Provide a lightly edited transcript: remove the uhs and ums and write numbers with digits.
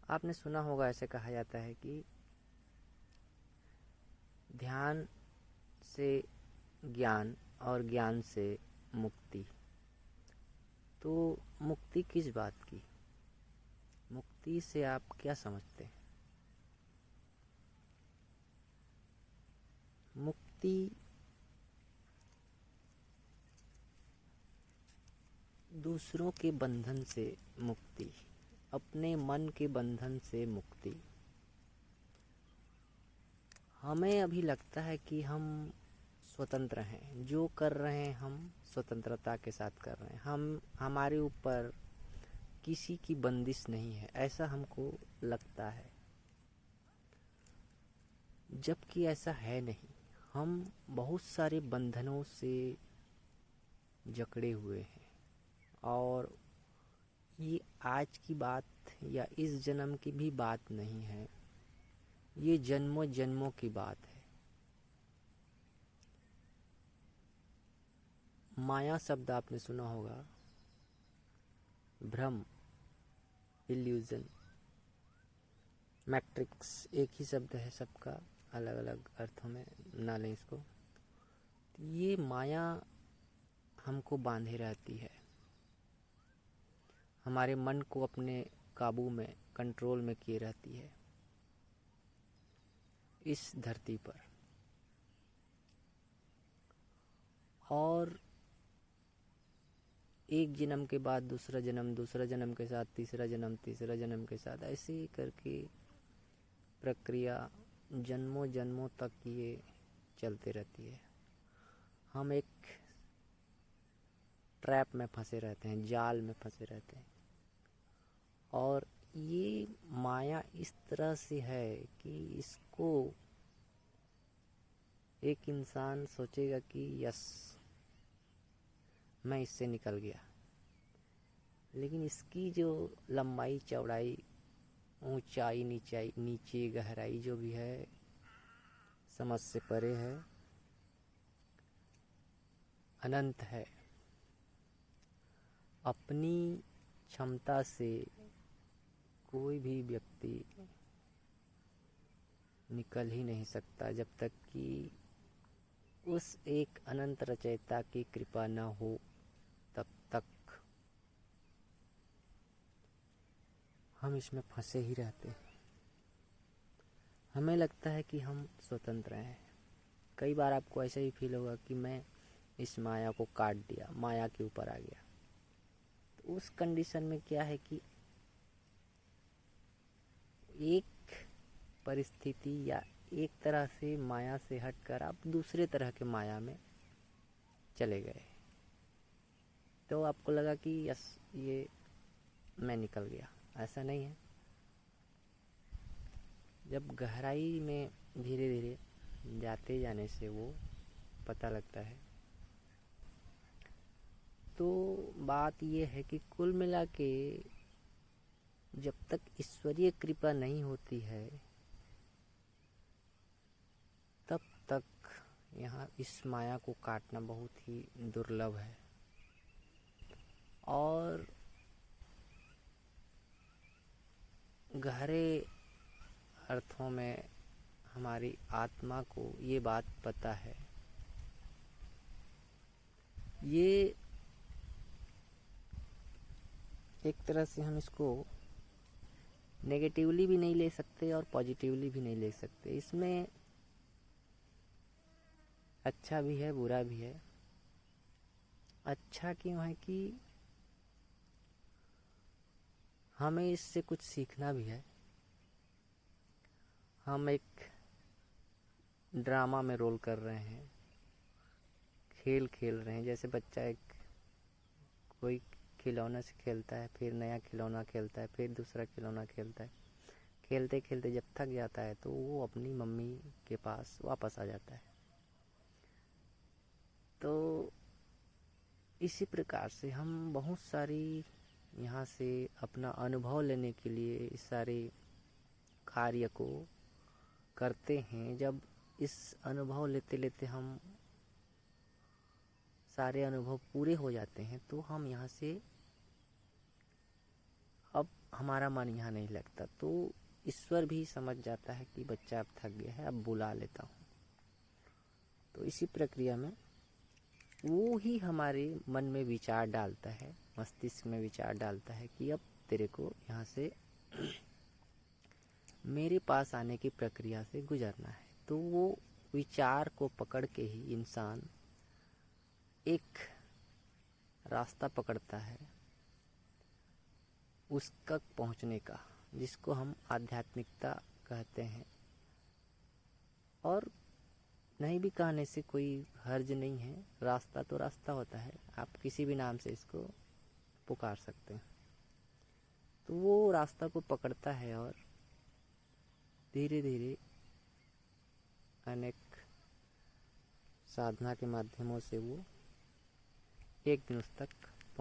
आपने सुना होगा, ऐसे कहा जाता है कि ध्यान से ज्ञान और ज्ञान से मुक्ति। तो मुक्ति किस बात की? मुक्ति से आप क्या समझते हैं? मुक्ति दूसरों के बंधन से मुक्ति, अपने मन के बंधन से मुक्ति। हमें अभी लगता है कि हम स्वतंत्र हैं, जो कर रहे हैं हम स्वतंत्रता के साथ कर रहे हैं, हमारे ऊपर किसी की बंदिश नहीं है, ऐसा हमको लगता है। जबकि ऐसा है नहीं। हम बहुत सारे बंधनों से जकड़े हुए हैं और ये आज की बात या इस जन्म की भी बात नहीं है, ये जन्मों जन्मों की बात है। माया शब्द आपने सुना होगा, भ्रम, इल्यूजन, मैट्रिक्स एक ही शब्द है, सबका अलग अलग अर्थों में ना लें इसको। ये माया हमको बांधे रहती है, हमारे मन को अपने काबू में, कंट्रोल में किए रहती है इस धरती पर। और एक जन्म के बाद दूसरा जन्म, दूसरा जन्म के साथ तीसरा जन्म, तीसरा जन्म के साथ ऐसे ही करके प्रक्रिया जन्मों जन्मों तक ये चलते रहती है। हम एक ट्रैप में फंसे रहते हैं, जाल में फंसे रहते हैं। और ये माया इस तरह से है कि इसको एक इंसान सोचेगा कि यस, मैं इससे निकल गया, लेकिन इसकी जो लंबाई चौड़ाई, ऊंचाई नीचाई, नीचे गहराई जो भी है, समझ से परे है, अनंत है। अपनी क्षमता से कोई भी व्यक्ति निकल ही नहीं सकता जब तक कि उस एक अनंत रचयिता की कृपा न हो, तब तक हम इसमें फंसे ही रहते हैं। हमें लगता है कि हम स्वतंत्र हैं। कई बार आपको ऐसा ही फील होगा कि मैं इस माया को काट दिया, माया के ऊपर आ गया। तो उस कंडीशन में क्या है कि एक परिस्थिति या एक तरह से माया से हटकर आप दूसरे तरह के माया में चले गए, तो आपको लगा कि यस, ये मैं निकल गया। ऐसा नहीं है। जब गहराई में धीरे धीरे जाते जाने से वो पता लगता है। तो बात ये है कि कुल मिला के जब तक ईश्वरीय कृपा नहीं होती है, तब तक यहाँ इस माया को काटना बहुत ही दुर्लभ है। और गहरे अर्थों में हमारी आत्मा को ये बात पता है। ये एक तरह से हम इसको नेगेटिवली भी नहीं ले सकते और पॉजिटिवली भी नहीं ले सकते। इसमें अच्छा भी है, बुरा भी है। अच्छा क्यों है कि हमें इससे कुछ सीखना भी है। हम एक ड्रामा में रोल कर रहे हैं, खेल खेल रहे हैं। जैसे बच्चा एक कोई खिलौना से खेलता है, फिर नया खिलौना खेलता है, फिर दूसरा खिलौना खेलता है। खेलते खेलते जब थक जाता है तो वो अपनी मम्मी के पास वापस आ जाता है। तो इसी प्रकार से हम बहुत सारी यहाँ से अपना अनुभव लेने के लिए इस सारे कार्य को करते हैं। जब इस अनुभव लेते लेते हम सारे अनुभव पूरे हो जाते हैं, तो हम यहाँ से अब हमारा मन यहाँ नहीं लगता, तो ईश्वर भी समझ जाता है कि बच्चा अब थक गया है, अब बुला लेता हूँ। तो इसी प्रक्रिया में वो ही हमारे मन में विचार डालता है, मस्तिष्क में विचार डालता है कि अब तेरे को यहाँ से मेरे पास आने की प्रक्रिया से गुजरना है। तो वो विचार को पकड़ के ही इंसान एक रास्ता पकड़ता है उस तक पहुँचने का, जिसको हम आध्यात्मिकता कहते हैं। और नहीं भी कहने से कोई हर्ज नहीं है, रास्ता तो रास्ता होता है, आप किसी भी नाम से इसको पुकार सकते हैं। तो वो रास्ता को पकड़ता है और धीरे धीरे अनेक साधना के माध्यमों से वो एक दिन उस तक